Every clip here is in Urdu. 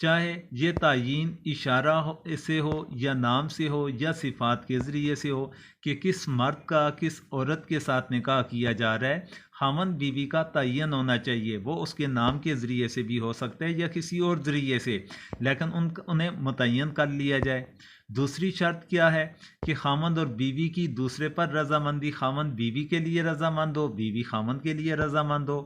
چاہے یہ تعین اشارہ سے ہو یا نام سے ہو یا صفات کے ذریعے سے ہو کہ کس مرد کا کس عورت کے ساتھ نکاح کیا جا رہا ہے، خاوند بیوی کا تعین ہونا چاہیے۔ وہ اس کے نام کے ذریعے سے بھی ہو سکتا ہے یا کسی اور ذریعے سے، لیکن انہیں متعین کر لیا جائے۔ دوسری شرط کیا ہے کہ خاوند اور بیوی کی دوسرے پر رضامندی، خاوند بیوی کے لیے رضامند ہو، بیوی خاوند کے لیے رضامند ہو۔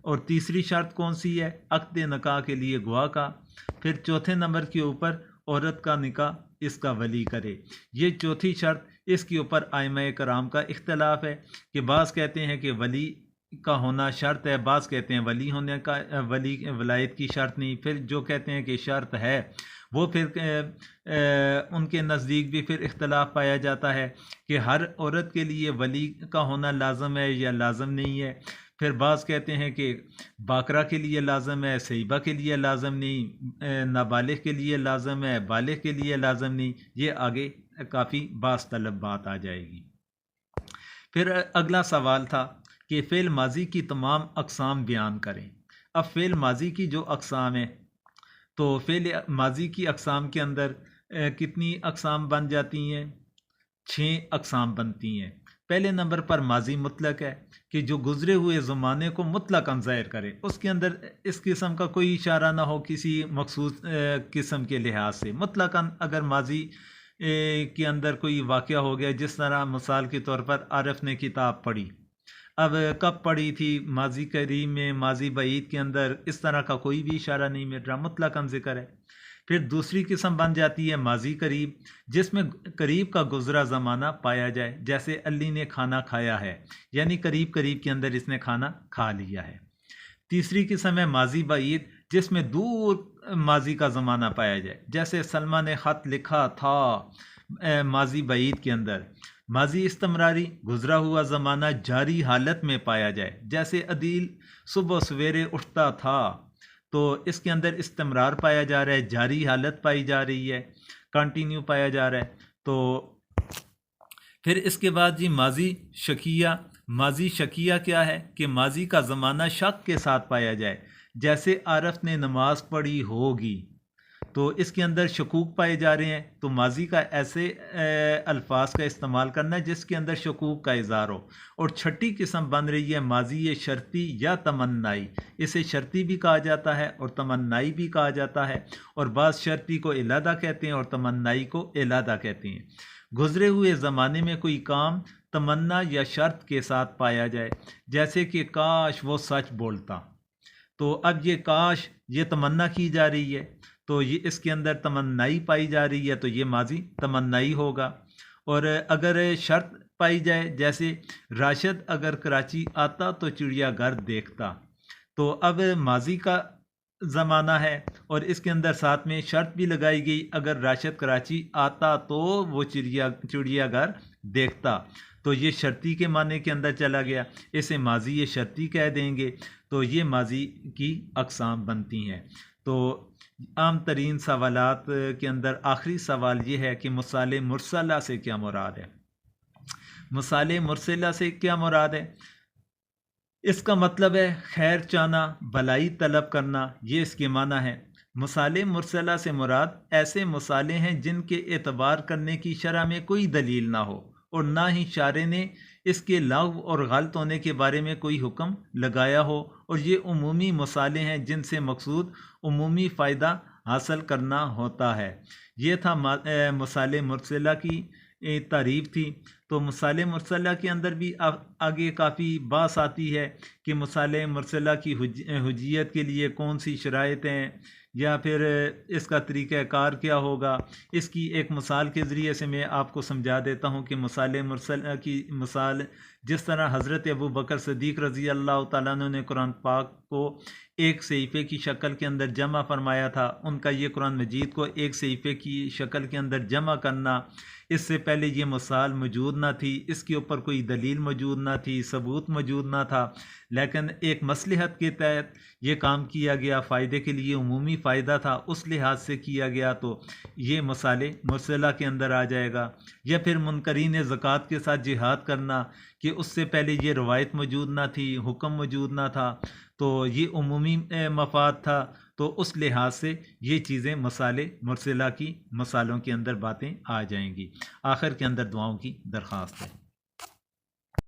اور تیسری شرط کون سی ہے؟ عقد نکاح کے لیے گواہ کا۔ پھر چوتھے نمبر کے اوپر عورت کا نکاح اس کا ولی کرے۔ یہ چوتھی شرط، اس کے اوپر ائمہ کرام کا اختلاف ہے کہ بعض کہتے ہیں کہ ولی کا ہونا شرط ہے، بعض کہتے ہیں ولی ہونے کا ولایت کی شرط نہیں۔ پھر جو کہتے ہیں کہ شرط ہے وہ پھر ان کے نزدیک بھی پھر اختلاف پایا جاتا ہے کہ ہر عورت کے لیے ولی کا ہونا لازم ہے یا لازم نہیں ہے۔ پھر بعض کہتے ہیں کہ باکرہ کے لیے لازم ہے، سیبہ کے لیے لازم نہیں، نابالغ کے لیے لازم ہے، بالغ کے لیے لازم نہیں۔ یہ آگے کافی باس طلب بات آ جائے گی۔ پھر اگلا سوال تھا کہ فعل ماضی کی تمام اقسام بیان کریں۔ اب فعل ماضی کی جو اقسام ہیں، تو فعل ماضی کی اقسام کے اندر کتنی اقسام بن جاتی ہیں؟ 6 اقسام بنتی ہیں۔ پہلے نمبر پر ماضی مطلق ہے کہ جو گزرے ہوئے زمانے کو مطلقاً ظاہر کرے، اس کے اندر اس قسم کا کوئی اشارہ نہ ہو کسی مخصوص قسم کے لحاظ سے۔ مطلقاً اگر ماضی کے اندر کوئی واقعہ ہو گیا، جس طرح مثال کے طور پر عارف نے کتاب پڑھی، اب کب پڑھی تھی، ماضی قریب میں، ماضی بعید کے اندر، اس طرح کا کوئی بھی اشارہ نہیں مل رہا، مطلقاً ذکر ہے۔ پھر دوسری قسم بن جاتی ہے ماضی قریب، جس میں قریب کا گزرا زمانہ پایا جائے، جیسے علی نے کھانا کھایا ہے، یعنی قریب قریب کے اندر اس نے کھانا کھا لیا ہے۔ تیسری قسم ہے ماضی بعید، جس میں دور ماضی کا زمانہ پایا جائے، جیسے سلمہ نے خط لکھا تھا، ماضی بعید کے اندر۔ ماضی استمراری، گزرا ہوا زمانہ جاری حالت میں پایا جائے، جیسے عدیل صبح سویرے اٹھتا تھا، تو اس کے اندر استمرار پایا جا رہا ہے، جاری حالت پائی جا رہی ہے، کنٹینیو پایا جا رہا ہے۔ تو پھر اس کے بعد جی ماضی شکیہ۔ ماضی شکیہ کیا ہے کہ ماضی کا زمانہ شک کے ساتھ پایا جائے، جیسے عارف نے نماز پڑھی ہوگی، تو اس کے اندر شکوک پائے جا رہے ہیں، تو ماضی کا ایسے الفاظ کا استعمال کرنا ہے جس کے اندر شکوک کا اظہار ہو۔ اور چھٹی قسم بن رہی ہے ماضی شرطی یا تمنائی۔ اسے شرطی بھی کہا جاتا ہے اور تمنائی بھی کہا جاتا ہے، اور بعض شرطی کو علادہ کہتے ہیں اور تمنائی کو علادہ کہتے ہیں۔ گزرے ہوئے زمانے میں کوئی کام تمنا یا شرط کے ساتھ پایا جائے، جیسے کہ کاش وہ سچ بولتا، تو اب یہ کاش یہ تمنا کی جا رہی ہے، تو یہ اس کے اندر تمنائی پائی جا رہی ہے، تو یہ ماضی تمنائی ہوگا۔ اور اگر شرط پائی جائے، جیسے راشد اگر کراچی آتا تو چڑیا گھر دیکھتا، تو اب ماضی کا زمانہ ہے اور اس کے اندر ساتھ میں شرط بھی لگائی گئی، اگر راشد کراچی آتا تو وہ چڑیا گھر دیکھتا، تو یہ شرطی کے معنی کے اندر چلا گیا، اسے ماضی شرطی کہہ دیں گے۔ تو یہ ماضی کی اقسام بنتی ہیں۔ تو عام ترین سوالات کے اندر آخری سوال یہ ہے کہ مثال مرسلہ سے کیا مراد ہے؟ مثال مرسلہ سے کیا مراد ہے؟ اس کا مطلب ہے خیر چاہنا، بلائی طلب کرنا، یہ اس کے معنی ہے۔ مثال مرسلہ سے مراد ایسے مثالیں ہیں جن کے اعتبار کرنے کی شرع میں کوئی دلیل نہ ہو، اور نہ ہی شارع نے اس کے لغو اور غلط ہونے کے بارے میں کوئی حکم لگایا ہو، اور یہ عمومی مثالیں ہیں جن سے مقصود عمومی فائدہ حاصل کرنا ہوتا ہے۔ یہ تھا مثال مرسلہ کی تعریف تھی۔ تو مثال مرسلہ کے اندر بھی آگے کافی بحث آتی ہے کہ مثال مرسلہ کی حجیت کے لیے کون سی شرائط ہیں، یا پھر اس کا طریقہ کار کیا ہوگا۔ اس کی ایک مثال کے ذریعے سے میں آپ کو سمجھا دیتا ہوں کہ مثال مرسلہ کی مثال جس طرح حضرت ابو بکر صدیق رضی اللہ تعالیٰ عنہ نے قرآن پاک کو ایک صحیفے کی شکل کے اندر جمع فرمایا تھا، ان کا یہ قرآن مجید کو ایک صحیفے کی شکل کے اندر جمع کرنا، اس سے پہلے یہ مثال موجود نہ تھی، اس کے اوپر کوئی دلیل موجود نہ تھی، ثبوت موجود نہ تھا، لیکن ایک مصلحت کے تحت یہ کام کیا گیا، فائدے کے لیے عمومی فائدہ تھا اس لحاظ سے کیا گیا، تو یہ مسالے مرسلہ کے اندر آ جائے گا۔ یا پھر منکرین زکوٰۃ کے ساتھ جہاد کرنا کہ اس سے پہلے یہ روایت موجود نہ تھی، حکم موجود نہ تھا، تو یہ عمومی مفاد تھا، تو اس لحاظ سے یہ چیزیں مسالے مرسلہ کی مسالوں کے اندر باتیں آ جائیں گی۔ آخر کے اندر دعاؤں کی درخواست ہے۔